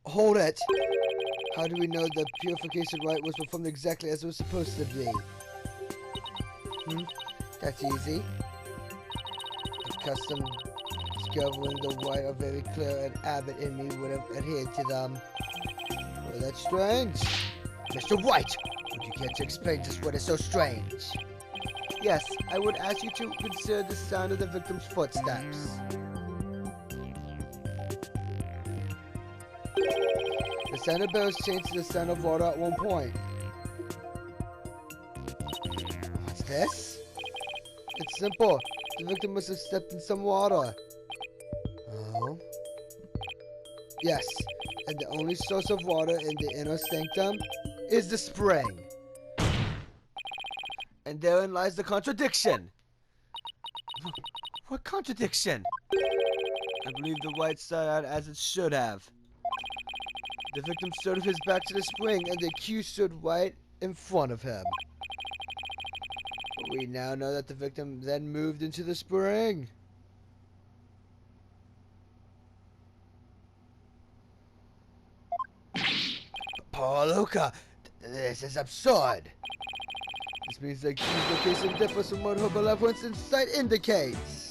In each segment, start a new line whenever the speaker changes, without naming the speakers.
Hold it! How do we know the purification rite was performed exactly as it was supposed to be? That's easy. The custom discovering the rite are very clear and Abbott and me would have adhered to them. Well, that's strange. Mr. White, would you care to explain just what is so strange? Yes, I would ask you to consider the sound of the victim's footsteps. The sound of bells changed to the sound of water at one point. What's this? It's simple. The victim must have stepped in some water. Oh. Yes, and the only source of water in the inner sanctum is the spring. And therein lies the contradiction. What contradiction? I believe the white started out as it should have. The victim stood with his back to the spring, and the accused stood right in front of him. But we now know that the victim then moved into the spring. Poor Luca, this is absurd. This means the accused location differs from what her benevolence insight indicates.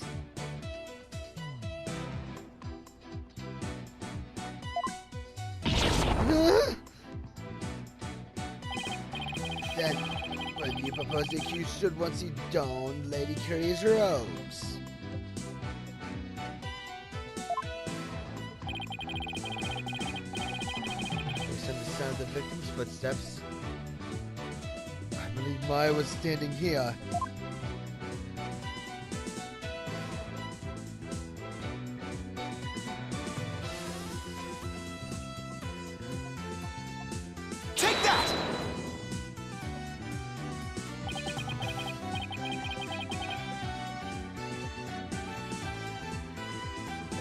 Then, when you propose the accused should once he donned Lady Curry's robes. Based on the sound of the victim's footsteps, I believe Maya was standing here.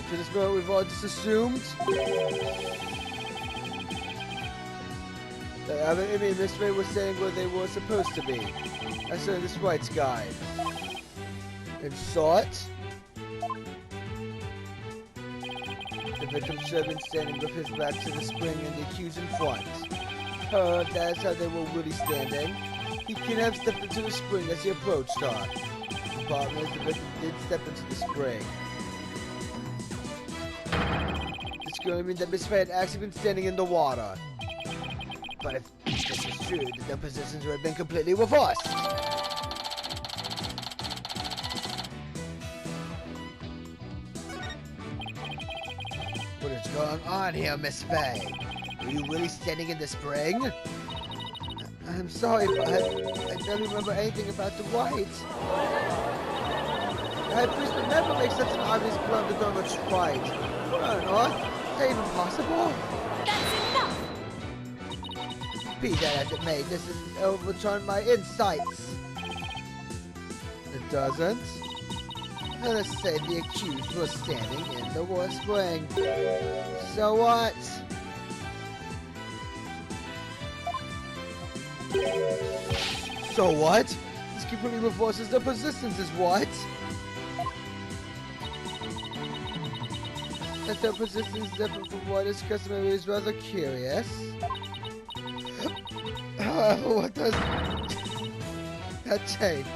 To this moment, we've all just assumed that Abbott, Amy, and Miss Ray were staying where they were supposed to be. I saw in this White's guide. And saw it. The victim should have been standing with his back to the spring and the accused in front. However, if that's how they were really standing, he could have stepped into the spring as he approached her. The problem is the victim did step into the spring. This could mean that Miss Ray had actually been standing in the water. But if this is true, then their positions would have been completely reversed. What is going on here, Miss Faye? Were you really standing in the spring? I'm sorry, but I don't remember anything about the White. The High Priest would never make such an obvious blunder during a fight. What on earth? Is that even possible?
That's enough!
Be that as it may, this has overturned my insights. It doesn't? Let us say the accused was standing in the war spring. So what? So what? This completely reverses the positions is what? That their position is different from what is customary is rather curious. However, what does that change?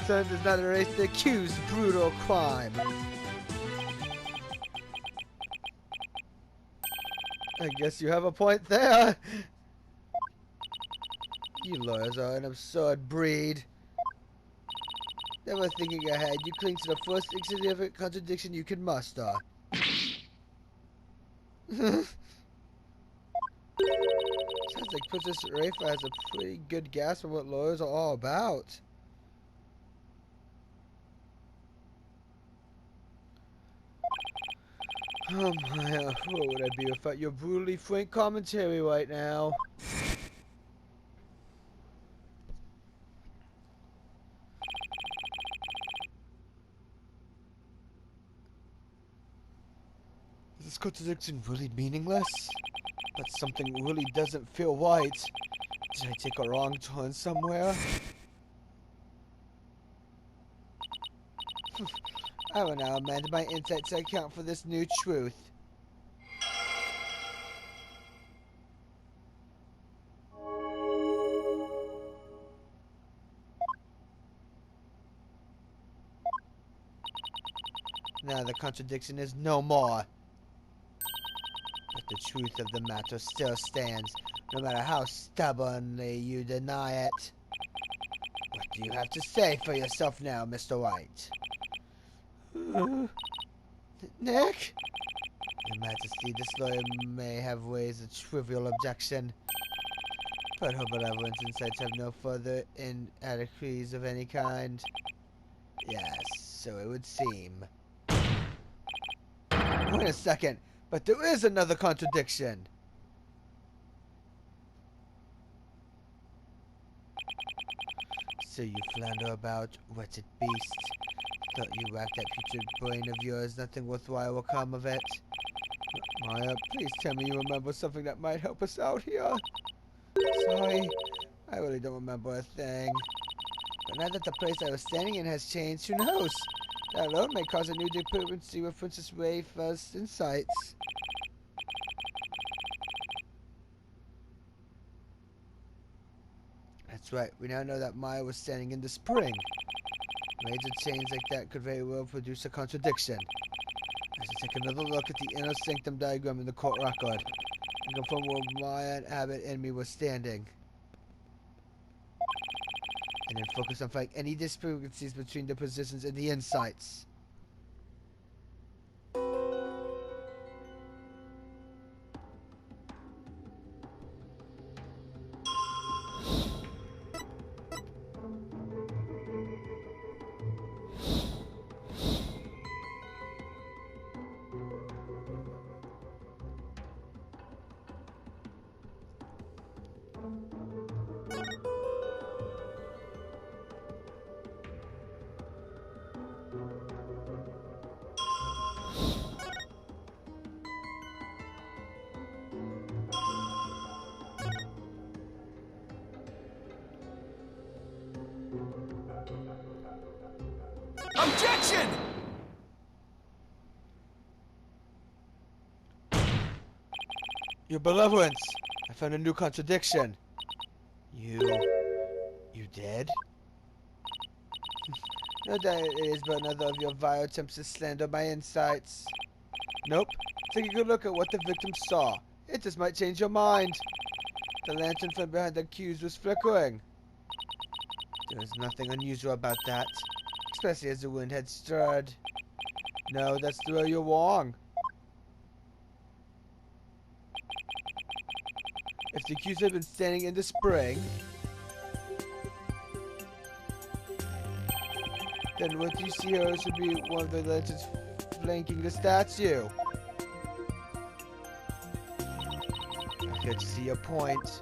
Time does not erase the accused's brutal crime. I guess you have a point there. You lawyers are an absurd breed. Never thinking ahead, you cling to the first insignificant contradiction you can muster. Sounds like Princess Rafa has a pretty good grasp of what lawyers are all about. Oh my, what would I be without your brutally frank commentary right now? Is this contradiction really meaningless? But something really doesn't feel right. Did I take a wrong turn somewhere? I will now amend my insight to account for this new truth. Now the contradiction is no more. But the truth of the matter still stands, no matter how stubbornly you deny it. What do you have to say for yourself now, Mr. White? Nick? Your Majesty, this lawyer may have raised a trivial objection, but her benevolent insights have no further inadequacies of any kind. Yes, so it would seem. Wait a second, but there is another contradiction. So you flounder about, wretched beast. Thought you racked that putrid brain of yours, nothing worthwhile will come of it. Maya, please tell me you remember something that might help us out here. Sorry, I really don't remember a thing. But now that the place I was standing in has changed, who knows? That alone may cause a new discrepancy with Princess Ray first insights. That's right, we now know that Maya was standing in the spring. A major change like that could very well produce a contradiction. I should take another look at the inner sanctum diagram in the court record and confirm where Maya and Abbott and me were standing. And then focus on finding any discrepancies between the positions and the insights.
Objection!
Your benevolence! I found a new contradiction. You dead? No doubt it is but another of your vile attempts to slander my insights. Nope. Take a good look at what the victim saw. It just might change your mind. The lantern from behind the accused was flickering. There was nothing unusual about that, especially as the wind had stirred. No, that's the way you're wrong. If the accused had been standing in the spring, then what you see here should be one of the lanterns flanking the statue. I get to see your point.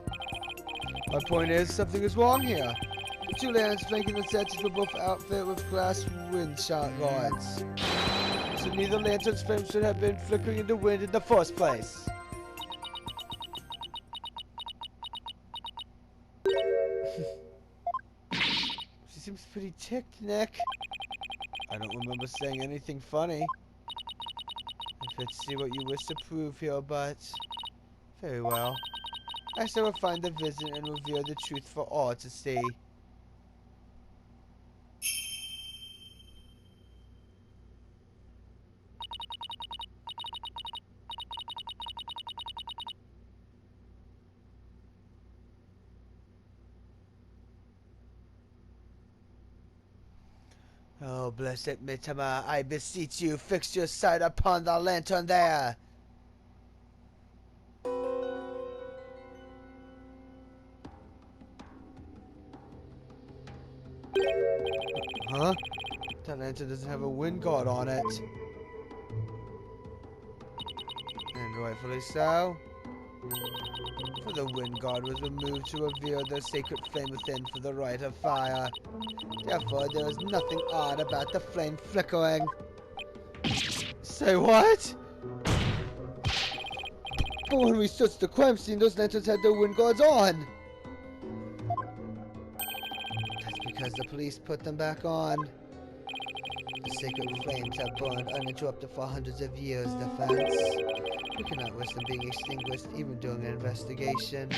My point is, something is wrong here. The two lanterns flanking the statues were both outfitted with glass windshield guards. So neither lantern's flame should have been flickering in the wind in the first place. She seems pretty ticked, Nick. I don't remember saying anything funny. Let's see what you wish to prove here, but... Very well. I shall refine the vision and reveal the truth for all to see. Oh, blessed Mitama, I beseech you, fix your sight upon the lantern there! Huh? That lantern doesn't have a wind guard on it. And rightfully so. For the wind guard was removed to reveal the sacred flame within for the rite of fire. Therefore, there is nothing odd about the flame flickering. Say what? But when we searched the crime scene, those lanterns had their wind guards on. That's because the police put them back on. The sacred flames have burned uninterrupted for hundreds of years, defense. We cannot risk them being extinguished even during an investigation.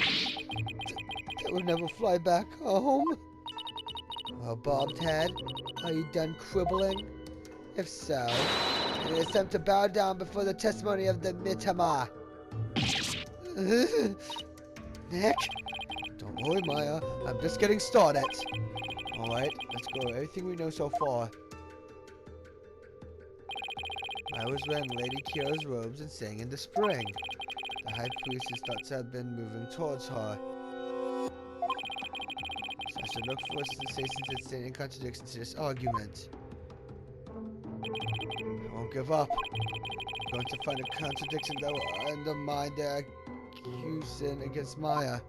They will never fly back home. Well, Bobbed Head, are you done quibbling? If so, It is time to bow down before the testimony of the Mitama. Nick? Don't worry, Maya. I'm just getting started. Alright, let's go over everything we know so far. I was wearing Lady Kira's robes and sang in the spring. The High Priestess thoughts had been moving towards her. So I should look for sensations and stand in contradiction to this argument. I won't give up. I'm going to find a contradiction that will undermine their accusation against Maya.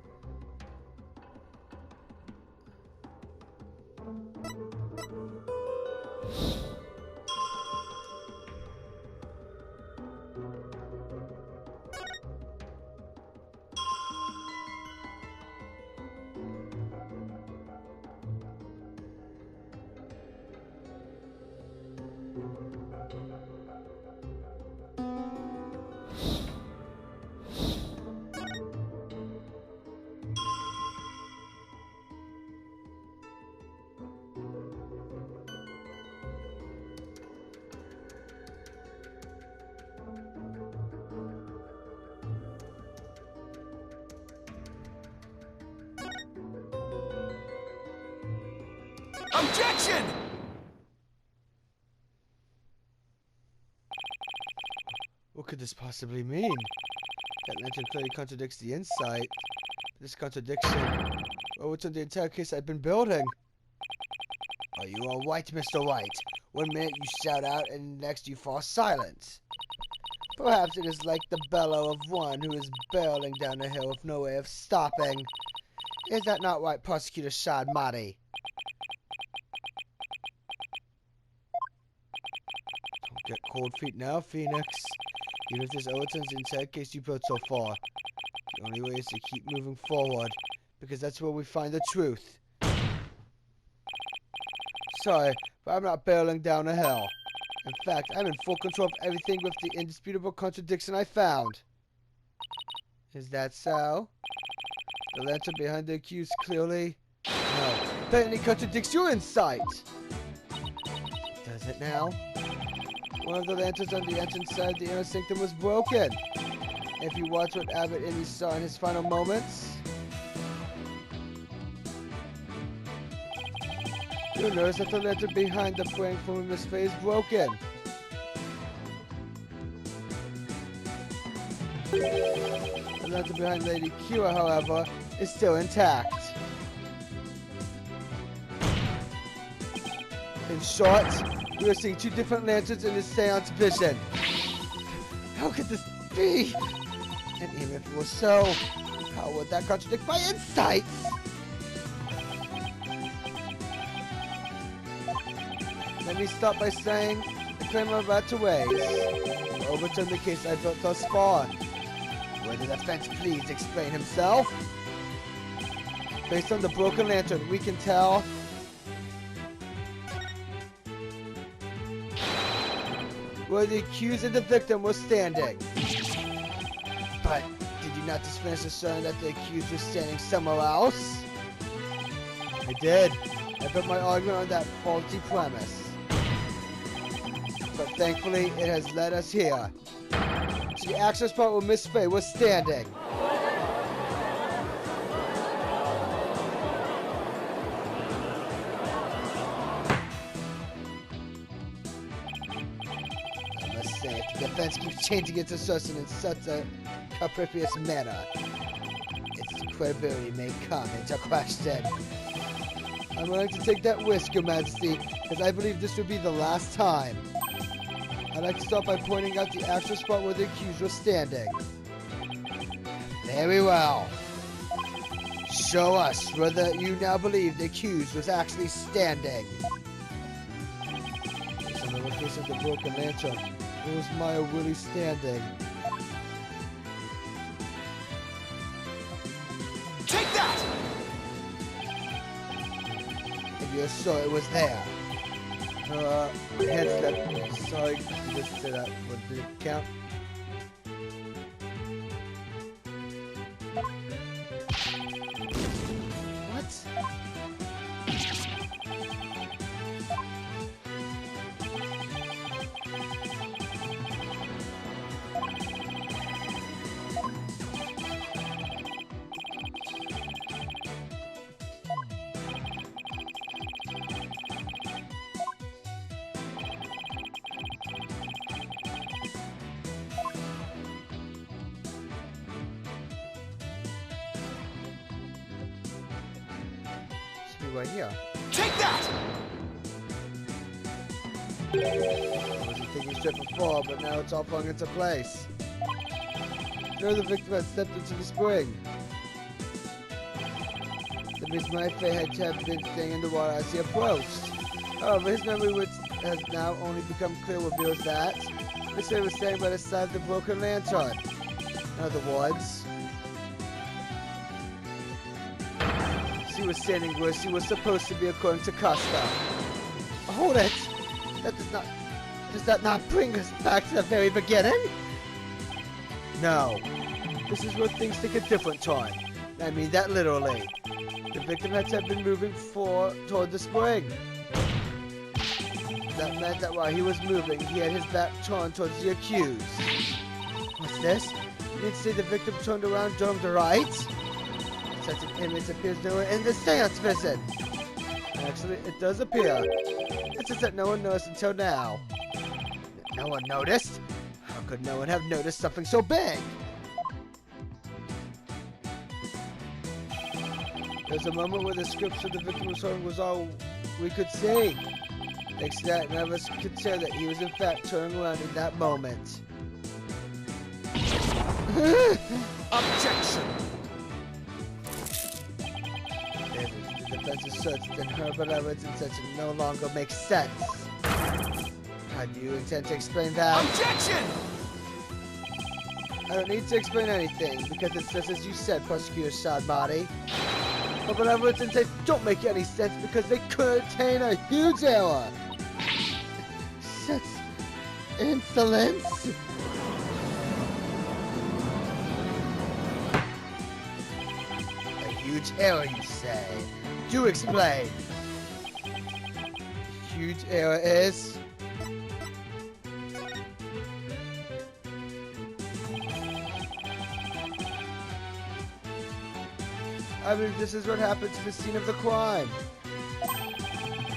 Objection!
What could this possibly mean? That lantern clearly contradicts the insight. This contradiction overturned the entire case I've been building. Are you all right, Mr. White? 1 minute you shout out and next you fall silent. Perhaps it is like the bellow of one who is barreling down a hill with no way of stopping. Is that not right, Prosecutor Shad Mahdi? Don't get cold feet now, Phoenix. Even if this overturns the entire case you built so far, the only way is to keep moving forward, because that's where we find the truth. Sorry, but I'm not barreling down a hill. In fact, I'm in full control of everything with the indisputable contradiction I found. Is that so? The lantern behind the accused clearly... No, blatantly contradicts your insight! Does it now? One of the lanterns on the entrance side of the inner sanctum was broken. If you watch what Abbot Indy saw in his final moments, you'll notice that the lantern behind the frame from his face is broken. The lantern behind Lady Kira, however, is still intact. In short, we are seeing 2 different lanterns in this seance vision. How could this be? And even if it was so, how would that contradict my insights? Let me start by saying the claim I'm about to raise will overturn the case I built thus far. Will the defense please explain himself? Based on the broken lantern, we can tell where the accused and the victim were standing. But did you not just finish asserting that the accused was standing somewhere else? I did. I put my argument on that faulty premise. But thankfully, it has led us here. To the actual spot where Miss Faye was standing. I must say, if the defense keeps changing its assertion in such a capricious manner, its credibility may come into question. I'm willing to take that risk, Your Majesty, because I believe this will be the last time. I'd like to start by pointing out the actual spot where the accused was standing. Very well. Show us whether you now believe the accused was actually standing. Based on the location of the broken lantern, where was Maya really standing?
Take that!
And you're sure it was there? My head slept. Sorry, just did that. What did it count? What? right here.
Take that!
I wasn't thinking straight before, but now it's all falling into place. No, the victim had stepped into the spring. That means my fate had to have been staying in the water as he approached. However, his memory, which has now only become clear, reveals that Miss Fate was standing by the side of the broken lantern. In other words, she was standing where she was supposed to be according to custom. Hold it! Does that not bring us back to the very beginning? No. This is where things take a different turn. I mean that literally. The victim had to have been moving toward the spring. That meant that while he was moving, he had his back turned towards the accused. What's this? You mean to say the victim turned around during the right? Such an image appears nowhere in the seance visit. Actually, it does appear. It's just that no one noticed until now. No one noticed? How could no one have noticed something so big? There's a moment where the script of the victim was holding was all we could see. Thanks to that, none of us could say that he was in fact turning around in that moment.
Objection!
The defense asserts that her benevolent intention no longer makes sense. How do you intend to explain that?
Objection!
I don't need to explain anything, because it's just as you said, Prosecutor Shadmati. But benevolent intent don't make any sense because they contain a huge error. Such insolence! A huge error, you say? Do explain. Huge error is... I mean, this is what happened to the scene of the crime.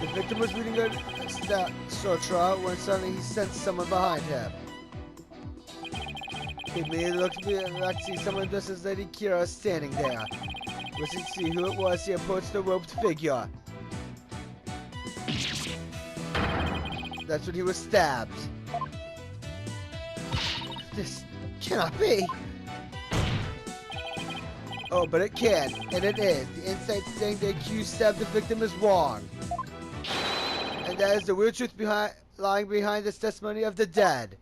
The victim was reading a sutra when suddenly he sensed someone behind him. He immediately looked back to see someone dressed as Lady Kira standing there. Wishing to see who it was, he approached the robed figure. That's when he was stabbed. This cannot be. Oh, but it can, and it is. The insight saying the accused stabbed the victim is wrong. And that is the real truth lying behind this testimony of the dead.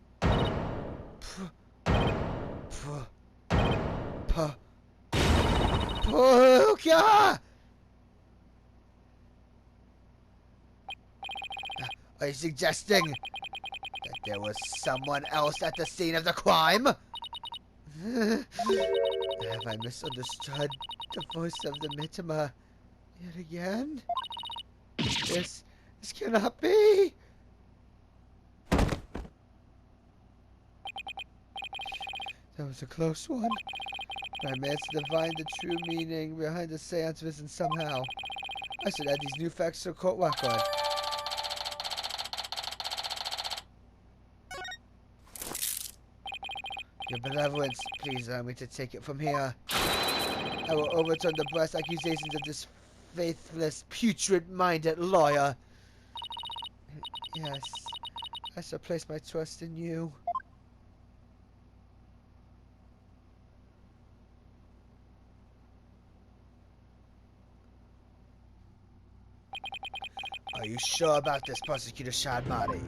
Are you suggesting that there was someone else at the scene of the crime? Have I misunderstood the voice of the Mitama yet again? This cannot be! That was a close one. But I managed to divine the true meaning behind the seance visit somehow. I should add these new facts to the court record. Your benevolence, please allow me to take it from here. I will overturn the brass accusations of this faithless, putrid-minded lawyer. Yes, I shall place my trust in you. Are you sure about this, Prosecutor Shadmati?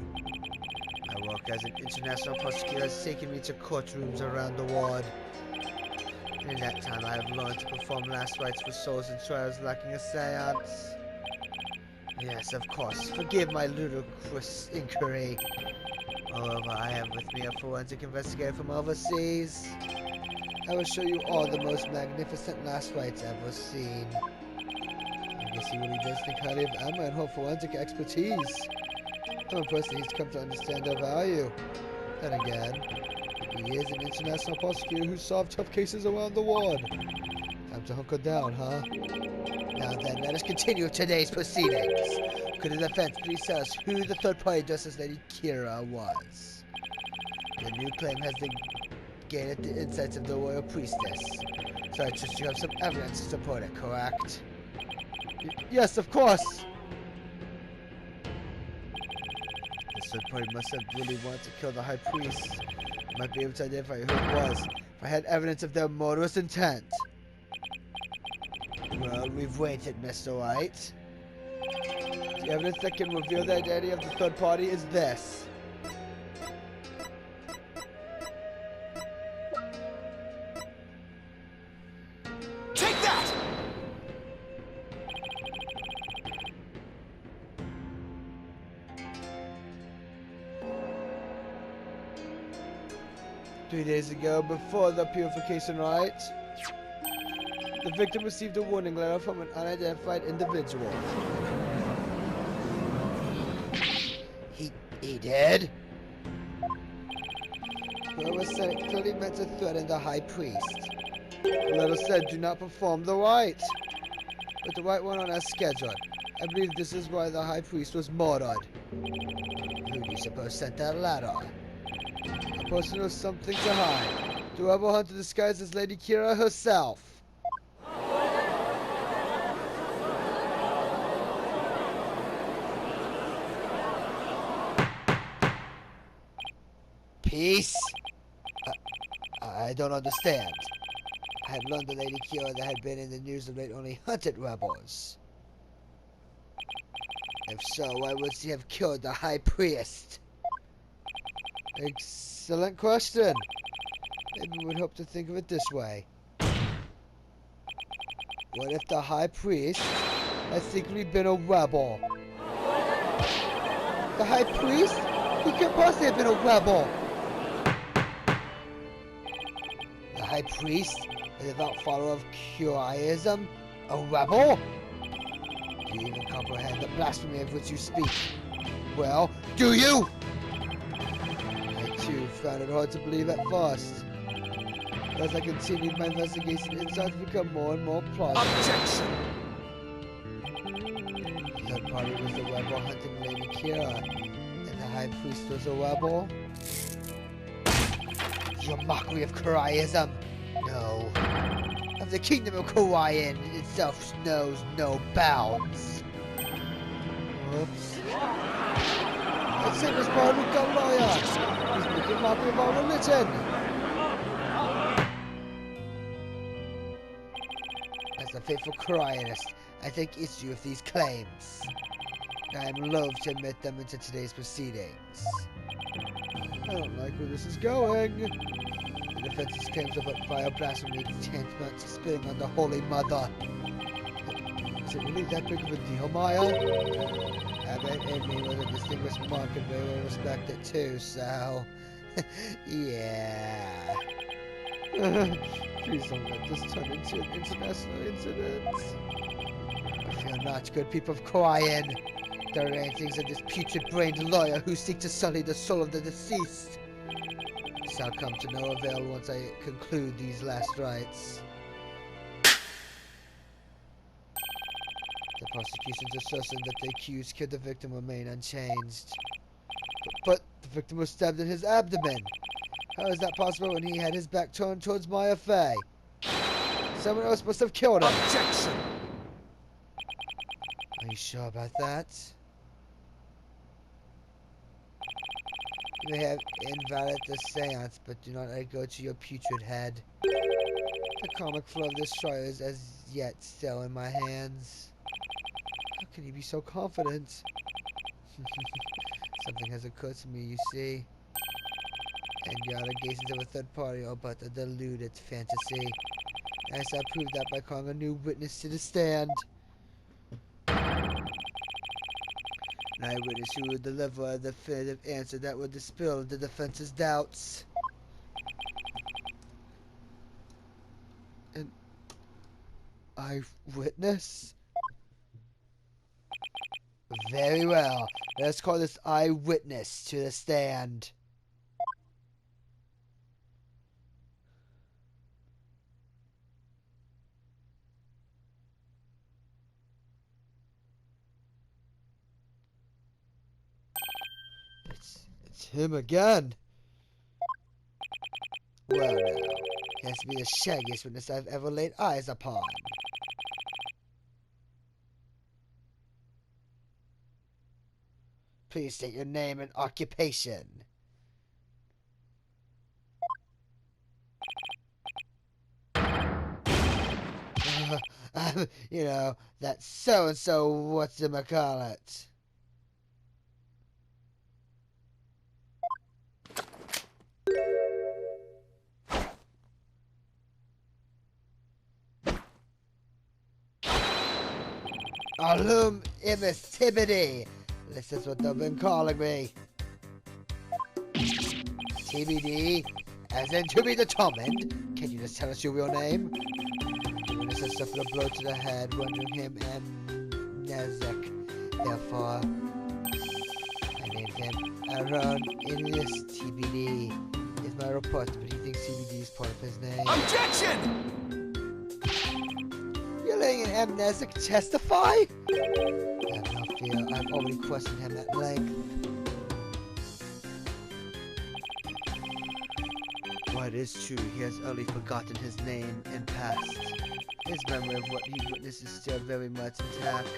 My work as an international prosecutor has taken me to courtrooms around the world. In that time, I have learned to perform last rites for souls in trials lacking a seance. Yes, of course. Forgive my ludicrous inquiry. Moreover, I have with me a forensic investigator from overseas. I will show you all the most magnificent last rites ever seen. I guess he really does think highly of Emma and her forensic expertise. I'm impressed that he's come to understand their value. Then again, he is an international prosecutor who solved tough cases around the world. Time to hunker down, huh? Now then, let us continue today's proceedings. Could the defense please tell us who the third-party Justice Lady Kira was? The new claim has negated the insights of the royal priestess, so I trust you have some evidence to support it, correct? Yes, of course. This third party must have really wanted to kill the High Priest. I might be able to identify who it was if I had evidence of their murderous intent. Well, we've waited, Mr. White. The evidence that can reveal the identity of the third party is this.
Take that!
3 days ago, before the purification rite, the victim received a warning letter from an unidentified individual. He did? The letter said clearly meant to threaten the High Priest. The letter said, do not perform the rite. But the rite went on as scheduled. I believe this is why the High Priest was murdered. Who do you suppose sent that letter? A person who has something to hide. The rebel hunter disguised as Lady Kira herself. Peace? I don't understand. I had learned that Lady Kira that had been in the news of late only hunted rebels. If so, why would she have killed the High Priest? Excellent question. Maybe we would hope to think of it this way. What if the High Priest has secretly been a rebel? The High Priest? He can't possibly have been a rebel. The High Priest, a devout follower of Curaism, a rebel? Do you even comprehend the blasphemy of which you speak? Well, do you? I too found it hard to believe at first. As I continued my investigation, it started to become more and more plausible.
Objection!
The third party was the rebel hunting Lady Kira, and the High Priest was a rebel. Your mockery of Curaism! No. Of the kingdom of Kurayan itself knows no bounds. Oops. That same as Maruka lawyer! He's making mockery of our religion! As a faithful Kurayanist, I take issue with these claims. I am loath to admit them into today's proceedings. I don't like where this is going. The defense's claims of vile blasphemy tantamount to spitting on the Holy Mother. Is it really that big of a deal, Maya? Abbott and me was a distinguished monk and very well respected too, so... yeah... Please don't let this turn into an international incident. I feel not, good people of Kurayan. There are rantings of this putrid-brained lawyer who seek to sully the soul of the deceased. This shall come to no avail once I conclude these last rites. The prosecution's assertion that the accused killed the victim remain unchanged. But the victim was stabbed in his abdomen. How is that possible when he had his back turned towards Maya Fey? Someone else must have killed him.
Objection!
Are you sure about that? You may have invalid the seance, but do not let it go to your putrid head. The karmic flow of this trial is as yet still in my hands. How can you be so confident? Something has occurred to me, you see. And your allegations of a third party are but a deluded fantasy. And I shall prove that by calling a new witness to the stand. An eyewitness who will deliver a definitive answer that will dispel the defense's doubts. An eyewitness? Very well. Let's call this eyewitness to the stand. It's him again. Well now, he has to be the shaggiest witness I've ever laid eyes upon. Please state your name and occupation. You know, that so-and-so whatchamacallit. Alum immiscibity. This is what they've been calling me. TBD, as in to be determined. Can you just tell us your real name? Doing this has suffered a blow to the head, rendering him amnesic. Therefore, I named him Aaron Ilias TBD. Is my report, but he thinks TBD is part of his name.
Objection!
You're letting an amnesic testify? I have no fear. I've already questioned him at length. While it is true, he has only forgotten his name and past. His memory of what he witnessed is still very much intact.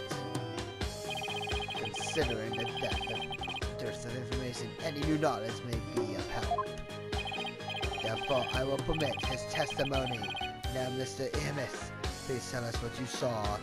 Considering the depth of dearth of information, any new knowledge may be of help. Therefore, I will permit his testimony. Now, Mr. Amos, please tell us what you saw.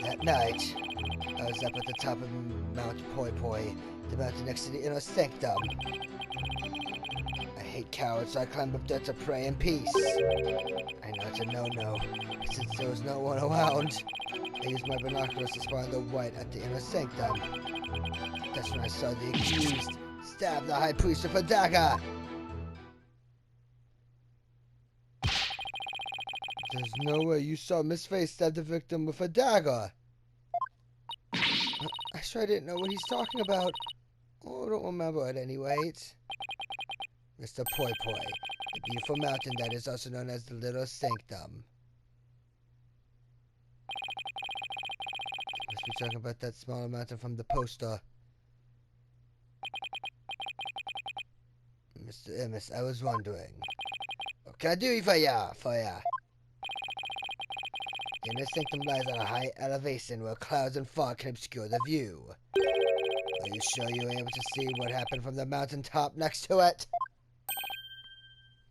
That night, I was up at the top of Mount Poi Poi, the mountain next to the inner sanctum. I hate cowards, so I climbed up there to pray in peace. I know it's a no-no, but since there was no one around, I used my binoculars to spy on the white at the inner sanctum. That's when I saw the accused stab the high priest with a dagger. There's no way you saw Miss Face stab the victim with a dagger. I sure I didn't know what he's talking about. Oh, I don't remember it anyway. Mr. Poi Poi, the beautiful mountain that is also known as the Little Sanctum. Must be talking about that smaller mountain from the poster. Mr. Amos, I was wondering. What can I do for ya? The inner sanctum lies on a high elevation where clouds and fog can obscure the view. Are you sure you were able to see what happened from the mountaintop next to it?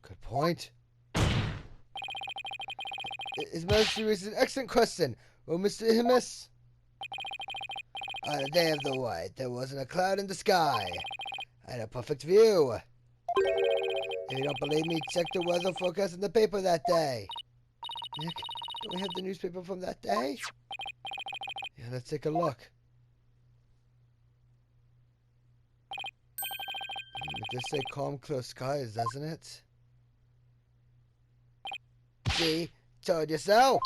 Good point. His Majesty raises an excellent question. Well, Mr. Amos? On the day of the white, there wasn't a cloud in the sky. I had a perfect view. If you don't believe me, check the weather forecast in the paper that day. Nick, don't we have the newspaper from that day? Yeah, let's take a look. It does say calm, clear skies, doesn't it? See? Told you so!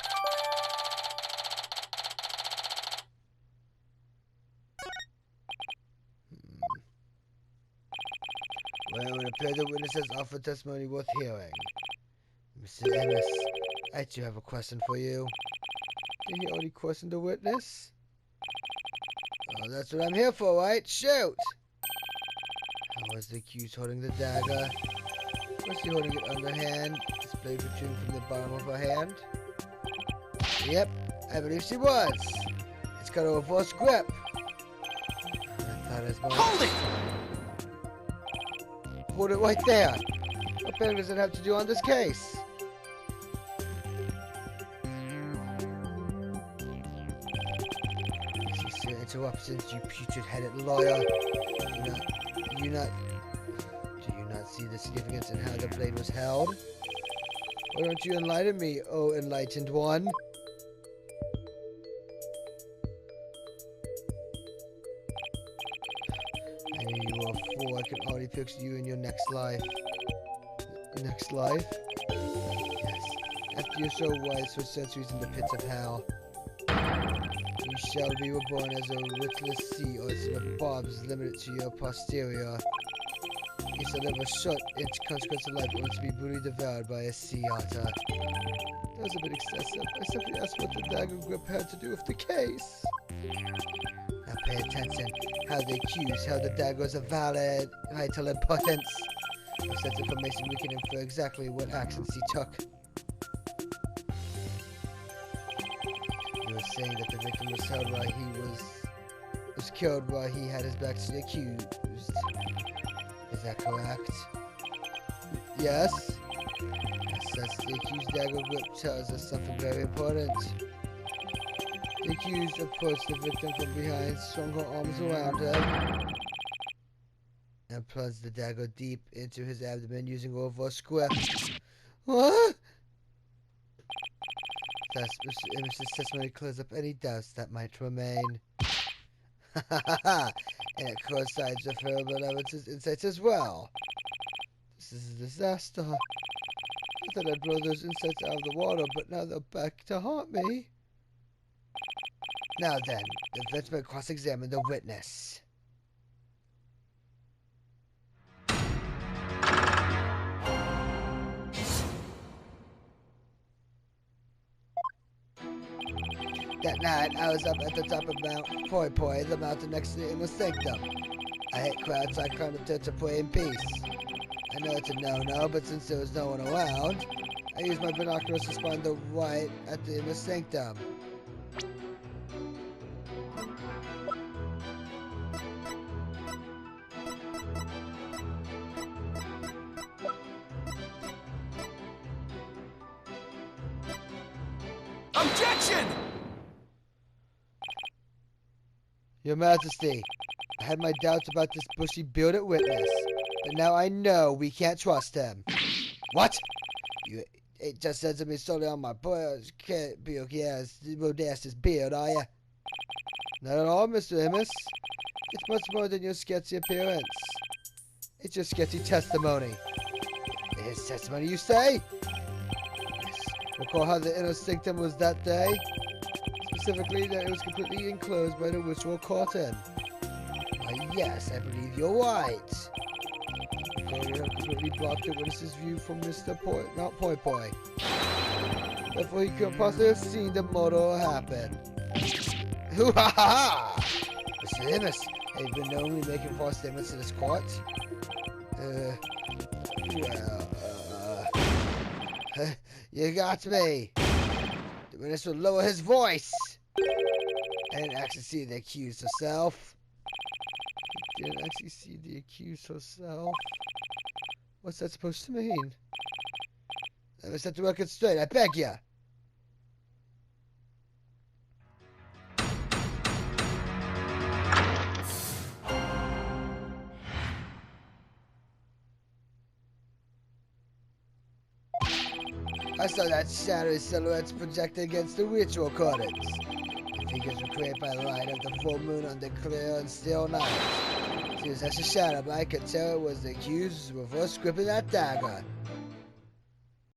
Well, it appears the witnesses offered testimony worth hearing. Mr. Amos, I do have a question for you. Did he already question the witness? Oh, that's what I'm here for, right? Shoot! How was the accused holding the dagger? Was she holding it underhand, displayed protruding from the bottom of her hand? Yep, I believe she was. It's got a reverse grip. I thought as much.
Hold it!
Hold it right there. What bearing does it have to do on this case? Interruptions, you putrid-headed lawyer. Do you not see the significance in how the blade was held? Why don't you enlighten me, oh enlightened one? I knew you were a fool. I can already picture you in your next life. Next life? Yes. After you're so wise for centuries in the pits of hell. You shall be reborn as a witless sea or son of Bobs limited to your posterior. He shall never shut into consequence of life only to be brutally devoured by a sea otter. That was a bit excessive. I simply asked what the dagger grip had to do with the case. Now pay attention. How the accused held the dagger as a valid vital importance. With such information we can infer exactly what actions he took. You were saying that the victim was held while he was killed while he had his back to the accused. Is that correct? Yes. Since the accused dagger grip tells us something very important. The accused approached the victim from behind, swung her arms around him, and plunged the dagger deep into his abdomen using a reverse grip. What? Thus, Mr. Imish's testimony clears up any doubts that might remain. And it coincides with her beloved's insights as well. This is a disaster. I thought I'd blow those insights out of the water, but now they're back to haunt me. Now then, the defense may cross-examine the witness. That night, I was up at the top of Mount Poi Poi, the mountain next to the inner sanctum. I hate crowds, so I climbed up there to pray in peace. I know it's a no-no, but since there was no one around, I used my binoculars to spy the right at the inner sanctum.
Objection!
Your Majesty, I had my doubts about this bushy bearded witness, but now I know we can't trust him. What? You ain't just said to me solely on my bodacious beard, are you? Not at all, Mr. Immis. It's much more than your sketchy appearance. It's your sketchy testimony. His testimony, you say? Yes. Recall how the inner sanctum was that day? Specifically, that it was completely enclosed by the ritual curtain. Why, yes, I believe you're right. The curtain completely blocked the witness's view from Mount Poi Poi. Therefore, he couldn't possibly have seen the murder happen. Hoo-ha-ha-ha! Mr. Immis, have you been knowingly making false statements in this court? You got me. The witness will lower his voice. I didn't actually see the accused herself. You didn't actually see the accused herself? What's that supposed to mean? Let me set the record straight, I beg ya. I saw that shadowy silhouettes projected against the ritual curtains. The figures were created by the light of the full moon on the clear and still night. It was such a shadow, but I could tell it was the accused reverse gripping that dagger.